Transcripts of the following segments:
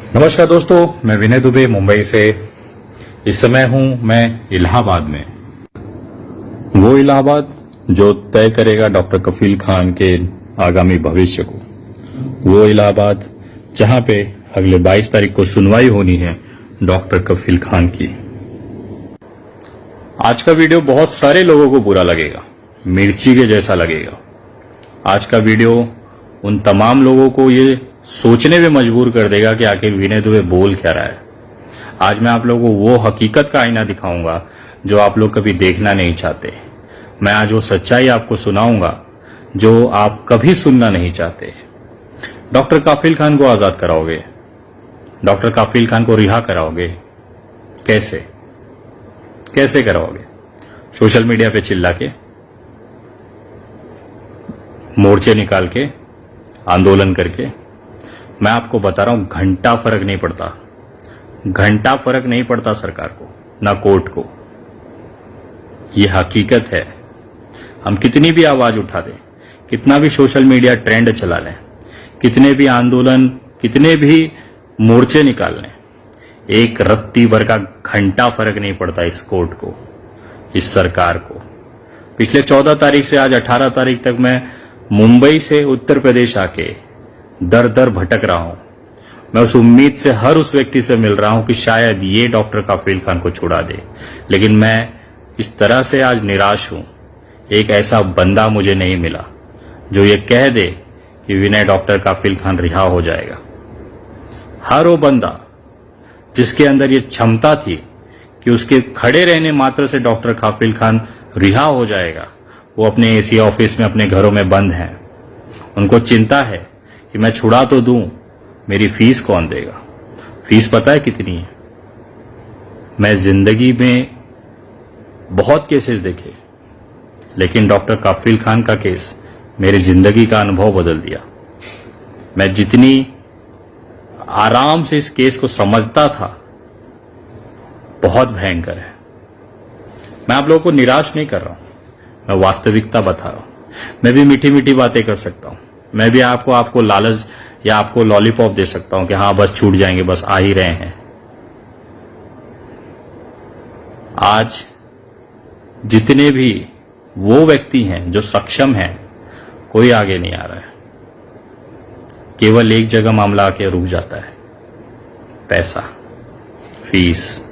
नमस्कार दोस्तों, मैं विनय दुबे मुंबई से। इस समय हूं मैं इलाहाबाद में। वो इलाहाबाद जो तय करेगा डॉक्टर कफील खान के आगामी भविष्य को। वो इलाहाबाद जहां पे अगले 22 तारीख को सुनवाई होनी है डॉक्टर कफील खान की। आज का वीडियो बहुत सारे लोगों को बुरा लगेगा, मिर्ची के जैसा लगेगा। आज का वीडियो उन तमाम लोगों को ये सोचने में मजबूर कर देगा कि आखिर विनय दुबे बोल क्या रहा है। आज मैं आप लोगों को वो हकीकत का आईना दिखाऊंगा जो आप लोग कभी देखना नहीं चाहते। मैं आज वो सच्चाई आपको सुनाऊंगा जो आप कभी सुनना नहीं चाहते। डॉक्टर काफिल खान को आजाद कराओगे, डॉक्टर काफिल खान को रिहा कराओगे, कैसे कैसे कराओगे? सोशल मीडिया पे चिल्ला के, मोर्चे निकाल के, आंदोलन करके? मैं आपको बता रहा हूं, घंटा फर्क नहीं पड़ता, घंटा फर्क नहीं पड़ता सरकार को, ना कोर्ट को। यह हकीकत है। हम कितनी भी आवाज उठा दें, कितना भी सोशल मीडिया ट्रेंड चला लें, कितने भी आंदोलन, कितने भी मोर्चे निकाल लें, एक रत्ती भर का घंटा फर्क नहीं पड़ता इस कोर्ट को, इस सरकार को। पिछले 14 तारीख से आज 18 तारीख तक मैं मुंबई से उत्तर प्रदेश आके दर दर भटक रहा हूं। मैं उस उम्मीद से हर उस व्यक्ति से मिल रहा हूं कि शायद ये डॉक्टर काफिल खान को छुड़ा दे, लेकिन मैं इस तरह से आज निराश हूं। एक ऐसा बंदा मुझे नहीं मिला जो ये कह दे कि विनय डॉक्टर काफिल खान रिहा हो जाएगा। हर वो बंदा जिसके अंदर ये क्षमता थी कि उसके खड़े रहने मात्र से डॉक्टर काफिल खान रिहा हो जाएगा, वो अपने एसी ऑफिस में अपने घरों में बंद हैं। उनको चिंता है कि मैं छुड़ा तो दूं, मेरी फीस कौन देगा? फीस पता है कितनी है? मैं जिंदगी में बहुत केसेस देखे, लेकिन डॉक्टर काफिल खान का केस मेरी जिंदगी का अनुभव बदल दिया। मैं जितनी आराम से इस केस को समझता था, बहुत भयंकर है। मैं आप लोगों को निराश नहीं कर रहा हूं, मैं वास्तविकता बता रहा हूं। मैं भी मीठी मीठी बातें कर सकता हूं, मैं भी आपको लालच या आपको लॉलीपॉप दे सकता हूं कि हाँ बस छूट जाएंगे, बस आ ही रहे हैं। आज जितने भी वो व्यक्ति हैं जो सक्षम हैं, कोई आगे नहीं आ रहा है। केवल एक जगह मामला आके रुक जाता है, पैसा, फीस।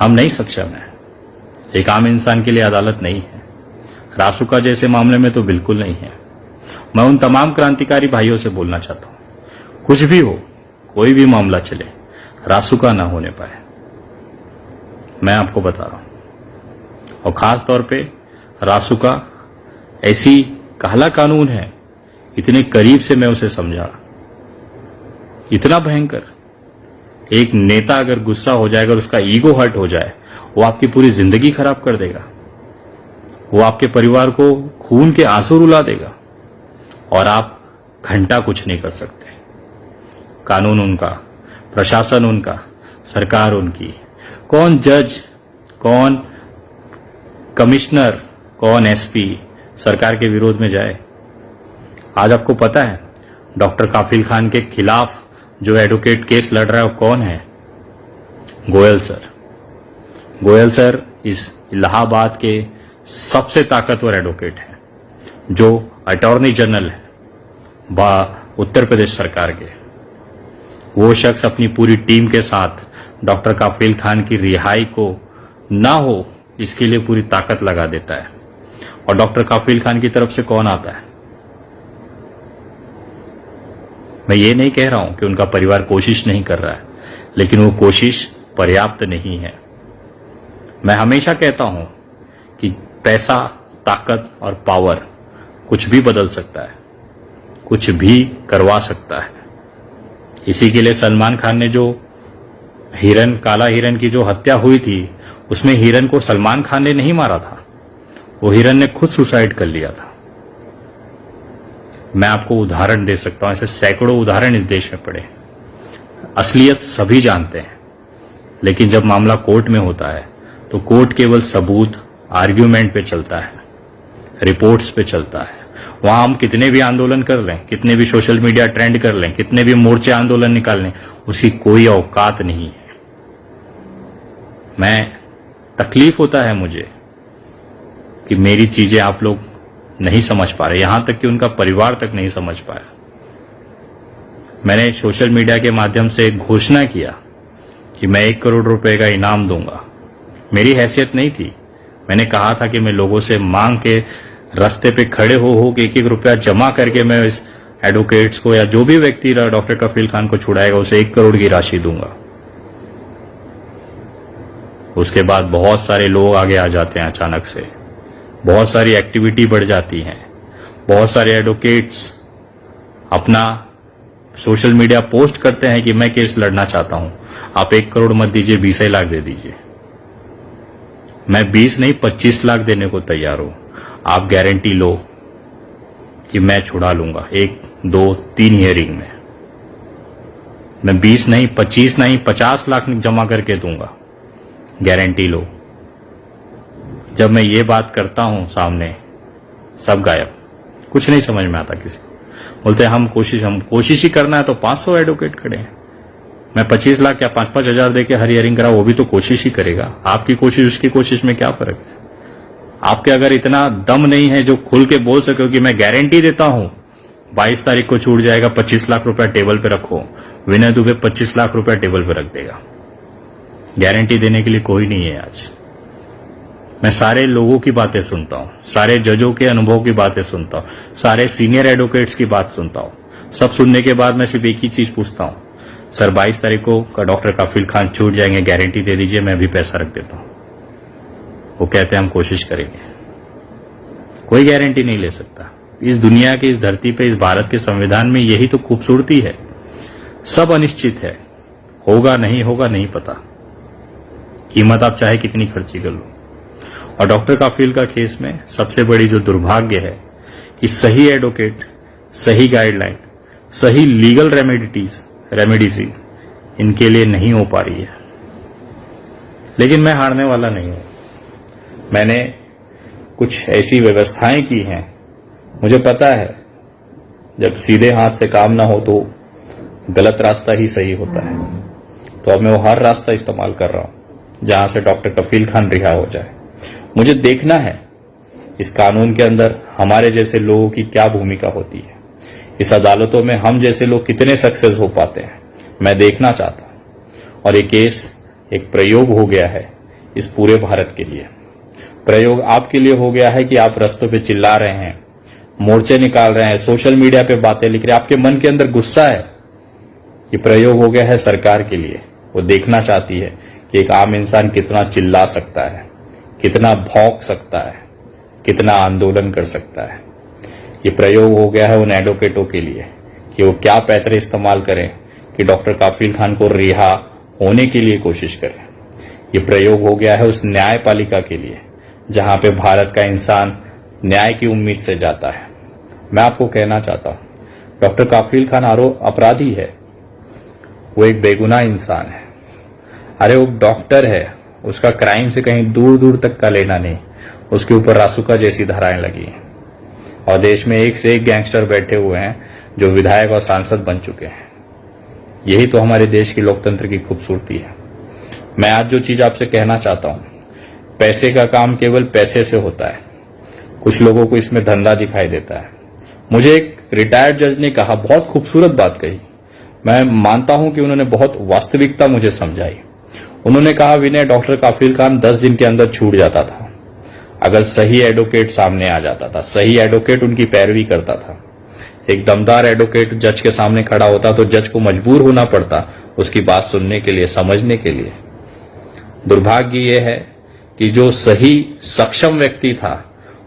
हम नहीं सक्षम हैं। एक आम इंसान के लिए अदालत नहीं है। रासुका जैसे मामले में तो बिल्कुल नहीं है। मैं उन तमाम क्रांतिकारी भाइयों से बोलना चाहता हूं, कुछ भी हो, कोई भी मामला चले, रासुका ना होने पाए। मैं आपको बता रहा हूं। और खास तौर पे रासुका ऐसी काला कानून है, इतने करीब से मैं उसे समझा, इतना भयंकर। एक नेता अगर गुस्सा हो जाएगा और उसका ईगो हर्ट हो जाए, वो आपकी पूरी जिंदगी खराब कर देगा। वो आपके परिवार को खून के आंसू रुला देगा और आप घंटा कुछ नहीं कर सकते। कानून उनका, प्रशासन उनका, सरकार उनकी। कौन जज, कौन कमिश्नर, कौन एसपी सरकार के विरोध में जाए? आज आपको पता है डॉक्टर काफिल खान के खिलाफ जो एडवोकेट केस लड़ रहा है वो कौन है? गोयल सर। गोयल सर इस इलाहाबाद के सबसे ताकतवर एडवोकेट हैं, जो अटॉर्नी जनरल है उत्तर प्रदेश सरकार के। वो शख्स अपनी पूरी टीम के साथ डॉक्टर काफिल खान की रिहाई को ना हो इसके लिए पूरी ताकत लगा देता है। और डॉक्टर काफिल खान की तरफ से कौन आता है? मैं ये नहीं कह रहा हूं कि उनका परिवार कोशिश नहीं कर रहा है, लेकिन वो कोशिश पर्याप्त नहीं है। मैं हमेशा कहता हूं कि पैसा, ताकत और पावर कुछ भी बदल सकता है, कुछ भी करवा सकता है। इसी के लिए सलमान खान ने जो हिरन, काला हिरन की जो हत्या हुई थी, उसमें हिरन को सलमान खान ने नहीं मारा था, वो हिरन ने खुद सुसाइड कर लिया था। मैं आपको उदाहरण दे सकता हूं, ऐसे सैकड़ों उदाहरण इस देश में पड़े। असलियत सभी जानते हैं, लेकिन जब मामला कोर्ट में होता है तो कोर्ट केवल सबूत, आर्ग्यूमेंट पे चलता है, रिपोर्ट्स पे चलता है। वहां हम कितने भी आंदोलन कर लें, कितने भी सोशल मीडिया ट्रेंड कर लें, कितने भी मोर्चे आंदोलन निकाल लें, उसकी कोई औकात नहीं है। मैं तकलीफ होता है मुझे कि मेरी चीजें आप लोग नहीं समझ पा रहे, यहां तक कि उनका परिवार तक नहीं समझ पाया। मैंने सोशल मीडिया के माध्यम से एक घोषणा किया कि मैं 1 करोड़ रुपए का इनाम दूंगा। मेरी हैसियत नहीं थी। मैंने कहा था कि मैं लोगों से मांग के रास्ते पे खड़े हो के 1-1 रुपया जमा करके मैं इस एडवोकेट्स को या जो भी व्यक्ति डॉक्टर कफील खान को छुड़ाएगा उसे 1 करोड़ की राशि दूंगा। उसके बाद बहुत सारे लोग आगे आ जाते हैं अचानक से, बहुत सारी एक्टिविटी बढ़ जाती है, बहुत सारे एडवोकेट्स अपना सोशल मीडिया पोस्ट करते हैं कि मैं केस लड़ना चाहता हूं, आप 1 करोड़ मत दीजिए, 20 लाख दे दीजिए। मैं 20 नहीं 25 लाख देने को तैयार हूं। आप गारंटी लो कि मैं छुड़ा लूंगा 1, 2, 3 हियरिंग में। मैं 20 नहीं 25 नहीं 50 लाख जमा करके दूंगा, गारंटी लो। जब मैं ये बात करता हूं सामने, सब गायब, कुछ नहीं समझ में आता किसी को। बोलते हैं हम कोशिश ही करना है तो 500 एडवोकेट खड़े हैं। मैं 25 लाख या 5-5 हजार देके हर हियरिंग करा, वो भी तो कोशिश ही करेगा। आपकी कोशिश उसकी कोशिश में क्या फर्क है? आपके अगर इतना दम नहीं है जो खुल के बोल सके कि मैं गारंटी देता हूं 22 तारीख को छूट जाएगा, 25 लाख रुपया टेबल पे रखो, विनय दुबे 25 लाख रुपया टेबल पे रख देगा। गारंटी देने के लिए कोई नहीं है आज। मैं सारे लोगों की बातें सुनता हूं, सारे जजों के अनुभव की बातें सुनता हूं, सारे सीनियर एडवोकेट्स की बात सुनता हूं। सब सुनने के बाद मैं सिर्फ एक ही चीज पूछता हूं, सर 22 तारीख को डॉक्टर कफील खान छूट जाएंगे, गारंटी दे दीजिए, मैं भी पैसा रख देता हूं। वो कहते हैं हम कोशिश करेंगे। कोई गारंटी नहीं ले सकता। इस दुनिया की इस धरती पे, इस भारत के संविधान में यही तो खूबसूरती है। सब अनिश्चित है, होगा नहीं होगा नहीं पता, कीमत आप चाहे कितनी खर्ची कर लो। और डॉक्टर कफील का केस में सबसे बड़ी जो दुर्भाग्य है कि सही एडवोकेट, सही गाइडलाइन, सही लीगल रेमेडीज इनके लिए नहीं हो पा रही है। लेकिन मैं हारने वाला नहीं हूं। मैंने कुछ ऐसी व्यवस्थाएं की हैं, मुझे पता है जब सीधे हाथ से काम ना हो तो गलत रास्ता ही सही होता है। तो अब मैं वो हर रास्ता इस्तेमाल कर रहा हूं जहां से डॉक्टर कफील खान रिहा हो जाए। मुझे देखना है इस कानून के अंदर हमारे जैसे लोगों की क्या भूमिका होती है, इस अदालतों में हम जैसे लोग कितने सक्सेस हो पाते हैं, मैं देखना चाहता हूं। और ये केस एक प्रयोग हो गया है इस पूरे भारत के लिए। प्रयोग आपके लिए हो गया है कि आप रास्तों पे चिल्ला रहे हैं, मोर्चे निकाल रहे हैं, सोशल मीडिया पे बातें लिख रहे हैं, आपके मन के अंदर गुस्सा है। ये प्रयोग हो गया है सरकार के लिए। वो देखना चाहती है कि एक आम इंसान कितना चिल्ला सकता है, कितना भौंक सकता है, कितना आंदोलन कर सकता है। ये प्रयोग हो गया है उन एडवोकेटों के लिए कि वो क्या पैतरे इस्तेमाल करें कि डॉक्टर कफील खान को रिहा होने के लिए कोशिश करें। ये प्रयोग हो गया है उस न्यायपालिका के लिए जहां पे भारत का इंसान न्याय की उम्मीद से जाता है। मैं आपको कहना चाहता हूं डॉक्टर कफील खान अपराधी है, वो एक बेगुनाह इंसान है। अरे वो डॉक्टर है, उसका क्राइम से कहीं दूर दूर तक का लेना नहीं। उसके ऊपर रासुका जैसी धाराएं लगी हैं और देश में एक से एक गैंगस्टर बैठे हुए हैं जो विधायक और सांसद बन चुके हैं। यही तो हमारे देश की लोकतंत्र की खूबसूरती है। मैं आज जो चीज आपसे कहना चाहता हूं, पैसे का काम केवल पैसे से होता है। कुछ लोगों को इसमें धंधा दिखाई देता है। मुझे एक रिटायर्ड जज ने कहा, बहुत खूबसूरत बात कही, मैं मानता हूं कि उन्होंने बहुत वास्तविकता मुझे समझाई। उन्होंने कहा, विनय डॉक्टर कफील खान 10 दिन के अंदर छूट जाता था अगर सही एडवोकेट सामने आ जाता था, सही एडवोकेट उनकी पैरवी करता था। एक दमदार एडवोकेट जज के सामने खड़ा होता तो जज को मजबूर होना पड़ता उसकी बात सुनने के लिए, समझने के लिए। दुर्भाग्य ये है कि जो सही सक्षम व्यक्ति था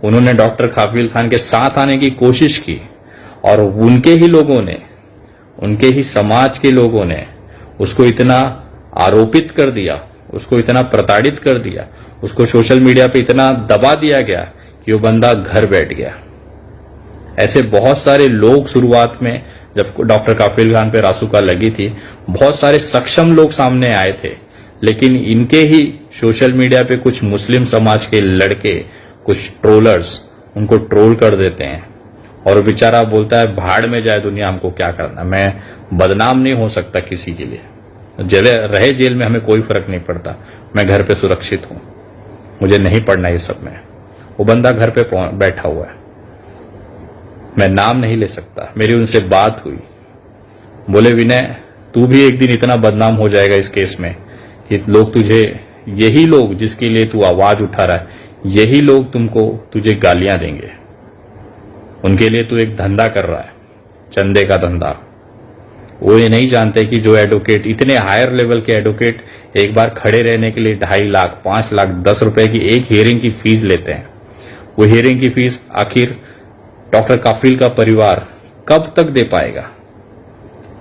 उन्होंने डॉक्टर कफील खान के साथ आने की कोशिश की और उनके ही लोगों ने, उनके ही समाज के लोगों ने उसको इतना आरोपित कर दिया, उसको इतना प्रताड़ित कर दिया, उसको सोशल मीडिया पे इतना दबा दिया गया कि वो बंदा घर बैठ गया। ऐसे बहुत सारे लोग शुरुआत में जब डॉक्टर कफील खान पे रासुका लगी थी, बहुत सारे सक्षम लोग सामने आए थे, लेकिन इनके ही सोशल मीडिया पे कुछ मुस्लिम समाज के लड़के, कुछ ट्रोलर्स उनको ट्रोल कर देते हैं, और वो बेचारा बोलता है भाड़ में जाए दुनिया, हमको क्या करना, मैं बदनाम नहीं हो सकता किसी के लिए, रहे जेल में हमें कोई फर्क नहीं पड़ता, मैं घर पे सुरक्षित हूं, मुझे नहीं पढ़ना ये सब में। वो बंदा घर पे बैठा हुआ है, मैं नाम नहीं ले सकता। मेरी उनसे बात हुई, बोले विनय तू भी एक दिन इतना बदनाम हो जाएगा इस केस में कि लोग तुझे, यही लोग जिसके लिए तू आवाज उठा रहा है, यही लोग तुझे गालियां देंगे। उनके लिए तू एक धंधा कर रहा है, चंदे का धंधा। वो ये नहीं जानते कि जो एडवोकेट, इतने हायर लेवल के एडवोकेट एक बार खड़े रहने के लिए 2.5 लाख 5 लाख 10 रुपए की एक हियरिंग की फीस लेते हैं। वो हियरिंग की फीस आखिर डॉक्टर काफिल का परिवार कब तक दे पाएगा?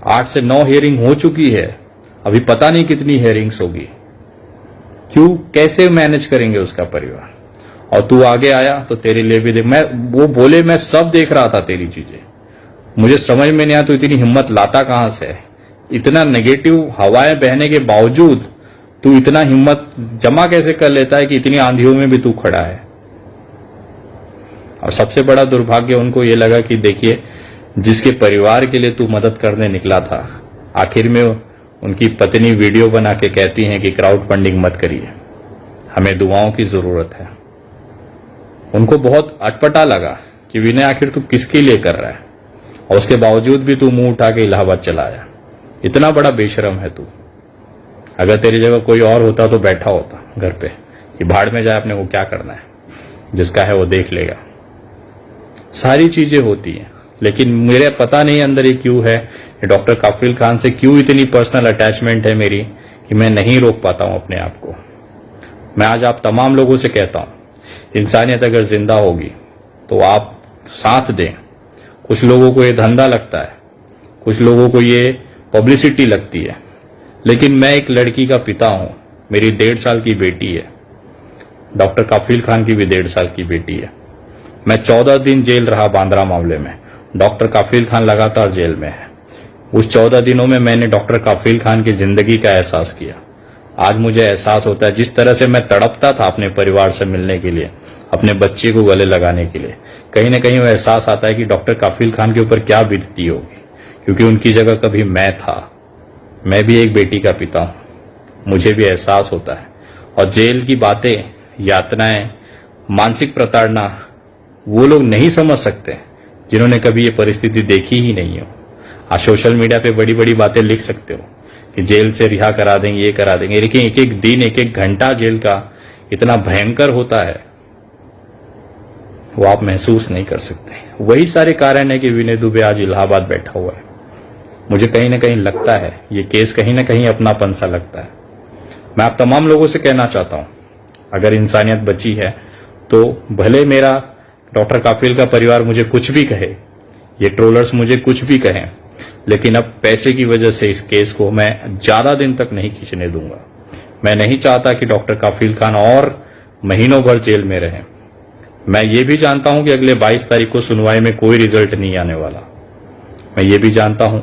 8 से 9 हियरिंग हो चुकी है, अभी पता नहीं कितनी हियरिंग्स होगी। क्यों, कैसे मैनेज करेंगे उसका परिवार? और तू आगे आया तो तेरे लिए भी देख, वो बोले मैं सब देख रहा था तेरी चीजें, मुझे समझ में नहीं आया तू इतनी हिम्मत लाता कहां से? इतना नेगेटिव हवाएं बहने के बावजूद तू इतना हिम्मत जमा कैसे कर लेता है कि इतनी आंधियों में भी तू खड़ा है? और सबसे बड़ा दुर्भाग्य उनको ये लगा कि देखिए, जिसके परिवार के लिए तू मदद करने निकला था, आखिर में उनकी पत्नी वीडियो बना के कहती हैं कि क्राउड फंडिंग मत करिए, हमें दुआओं की जरूरत है। उनको बहुत अटपटा लगा कि विनय आखिर तू किसके लिए कर रहा है, और उसके बावजूद भी तू मुंह उठा के इलाहाबाद चला आया। इतना बड़ा बेशरम है तू। अगर तेरी जगह कोई और होता तो बैठा होता घर पे कि भाड़ में जाए, अपने को क्या करना है, जिसका है वो देख लेगा। सारी चीजें होती हैं, लेकिन मेरे पता नहीं अंदर ये क्यों है, डॉक्टर काफिल खान से क्यों इतनी पर्सनल अटैचमेंट है मेरी कि मैं नहीं रोक पाता हूं अपने आप को। मैं आज आप तमाम लोगों से कहता हूं, इंसानियत अगर जिंदा होगी तो आप साथ दें। कुछ लोगों को ये धंधा लगता है, कुछ लोगों को ये पब्लिसिटी लगती है, लेकिन मैं एक लड़की का पिता हूं, मेरी 1.5 साल की बेटी है, डॉक्टर काफिल खान की भी 1.5 साल की बेटी है। मैं 14 दिन जेल रहा बांद्रा मामले में, डॉक्टर काफिल खान लगातार जेल में है। उस 14 दिनों में मैंने डॉक्टर काफिल खान की जिंदगी का एहसास किया। आज मुझे एहसास होता है, जिस तरह से मैं तड़पता था अपने परिवार से मिलने के लिए, अपने बच्चे को गले लगाने के लिए, कहीं ना कहीं वो एहसास आता है कि डॉक्टर काफिल खान के ऊपर क्या बीतती होगी, क्योंकि उनकी जगह कभी मैं था। मैं भी एक बेटी का पिता हूं, मुझे भी एहसास होता है। और जेल की बातें, यातनाएं, मानसिक प्रताड़ना वो लोग नहीं समझ सकते जिन्होंने कभी ये परिस्थिति देखी ही नहीं हो। आज सोशल मीडिया पे बड़ी बड़ी बातें लिख सकते हो कि जेल से रिहा करा देंगे, ये करा देंगे, लेकिन एक एक दिन, एक एक घंटा जेल का इतना भयंकर होता है, वो आप महसूस नहीं कर सकते। वही सारे कारण है कि विनय दुबे आज इलाहाबाद बैठा हुआ है। मुझे कहीं ना कहीं लगता है ये केस कहीं ना कहीं अपनापन सा लगता है। मैं आप तमाम लोगों से कहना चाहता हूं, अगर इंसानियत बची है तो भले मेरा डॉक्टर काफिल का परिवार मुझे कुछ भी कहे, ये ट्रोलर्स मुझे कुछ भी कहें, लेकिन अब पैसे की वजह से इस केस को मैं ज्यादा दिन तक नहीं खींचने दूंगा। मैं नहीं चाहता कि डॉक्टर काफिल खान और महीनों भर जेल में रहें। मैं ये भी जानता हूं कि अगले 22 तारीख को सुनवाई में कोई रिजल्ट नहीं आने वाला। मैं ये भी जानता हूं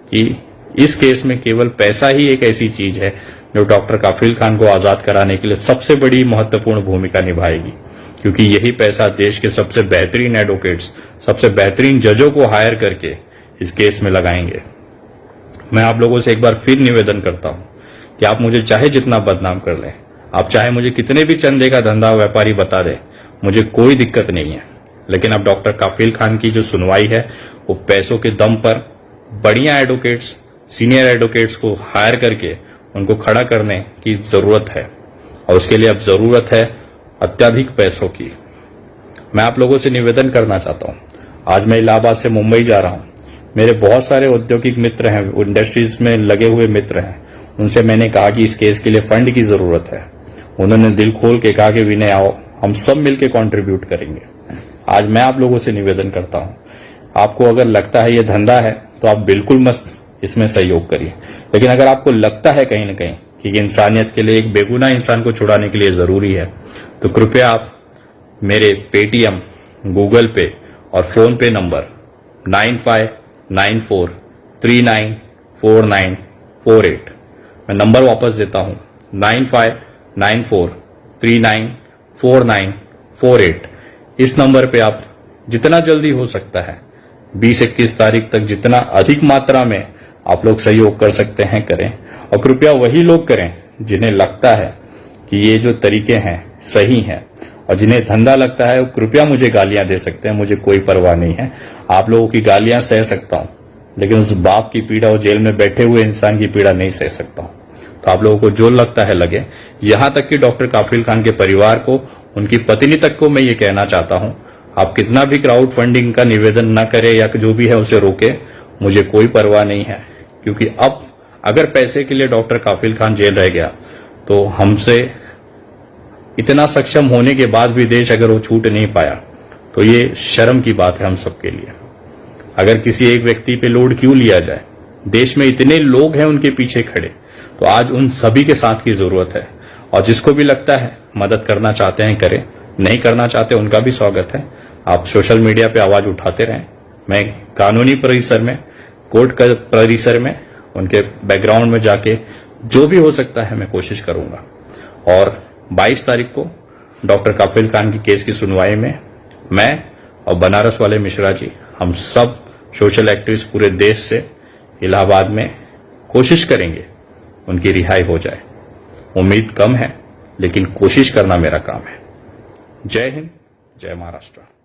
कि इस केस में केवल पैसा ही एक ऐसी चीज है जो डॉक्टर काफिल खान को आजाद कराने के लिए सबसे बड़ी महत्वपूर्ण भूमिका निभाएगी, क्योंकि यही पैसा देश के सबसे बेहतरीन एडवोकेट्स, सबसे बेहतरीन जजों को हायर करके इस केस में लगाएंगे। मैं आप लोगों से एक बार फिर निवेदन करता हूं कि आप मुझे चाहे जितना बदनाम कर लें, आप चाहे मुझे कितने भी चंदे का धंधा व्यापारी बता दें, मुझे कोई दिक्कत नहीं है, लेकिन अब डॉक्टर काफिल खान की जो सुनवाई है वो पैसों के दम पर बढ़िया एडवोकेट्स, सीनियर एडवोकेट्स को हायर करके उनको खड़ा करने की जरूरत है, और उसके लिए अब जरूरत है अत्यधिक पैसों की। मैं आप लोगों से निवेदन करना चाहता हूं, आज मैं इलाहाबाद से मुंबई जा रहा हूं, मेरे बहुत सारे औद्योगिक मित्र हैं, इंडस्ट्रीज में लगे हुए मित्र हैं, उनसे मैंने कहा कि इस केस के लिए फंड की जरूरत है। उन्होंने दिल खोल के कहा कि विनय आओ, हम सब मिलकर कंट्रीब्यूट करेंगे। आज मैं आप लोगों से निवेदन करता हूं, आपको अगर लगता है ये धंधा है तो आप बिल्कुल मत इसमें सहयोग करिए, लेकिन अगर आपको लगता है कहीं ना कहीं कि इंसानियत के लिए, एक बेगुनाह इंसान को छुड़ाने के लिए जरूरी है, तो कृपया आप मेरे पेटीएम, गूगल पे और फोन पे नंबर 9594394948, मैं नंबर वापस देता हूं 9594394948, इस नंबर पे आप जितना जल्दी हो सकता है 20-21 तारीख तक जितना अधिक मात्रा में आप लोग सहयोग कर सकते हैं करें। और कृपया वही लोग करें जिन्हें लगता है कि ये जो तरीके हैं सही हैं, और जिन्हें धंधा लगता है वो कृपया मुझे गालियां दे सकते हैं, मुझे कोई परवाह नहीं है। आप लोगों की गालियां सह सकता हूं, लेकिन उस बाप की पीड़ा और जेल में बैठे हुए इंसान की पीड़ा नहीं सह सकता हूं। तो आप लोगों को जो लगता है लगे। यहां तक कि डॉक्टर काफिल खान के परिवार को, उनकी पत्नी तक को मैं ये कहना चाहता हूं, आप कितना भी क्राउड फंडिंग का निवेदन न करें या जो भी है उसे रोके, मुझे कोई परवाह नहीं है। क्योंकि अब अगर पैसे के लिए डॉक्टर काफिल खान जेल रह गया तो हमसे इतना सक्षम होने के बाद भी देश अगर वो छूट नहीं पाया तो ये शर्म की बात है हम सबके लिए। अगर किसी एक व्यक्ति पे लोड क्यों लिया जाए, देश में इतने लोग हैं उनके पीछे खड़े, तो आज उन सभी के साथ की जरूरत है। और जिसको भी लगता है मदद करना चाहते हैं करें, नहीं करना चाहते उनका भी स्वागत है। आप सोशल मीडिया पे आवाज उठाते रहें। मैं कानूनी परिसर में, कोर्ट का परिसर में, उनके बैकग्राउंड में जाके जो भी हो सकता है मैं कोशिश करूंगा। और 22 तारीख को डॉक्टर काफिल खान की केस की सुनवाई में मैं और बनारस वाले मिश्रा जी, हम सब सोशल एक्टिविस्ट पूरे देश से इलाहाबाद में कोशिश करेंगे उनकी रिहाई हो जाए। उम्मीद कम है लेकिन कोशिश करना मेरा काम है। जय हिंद, जय महाराष्ट्र।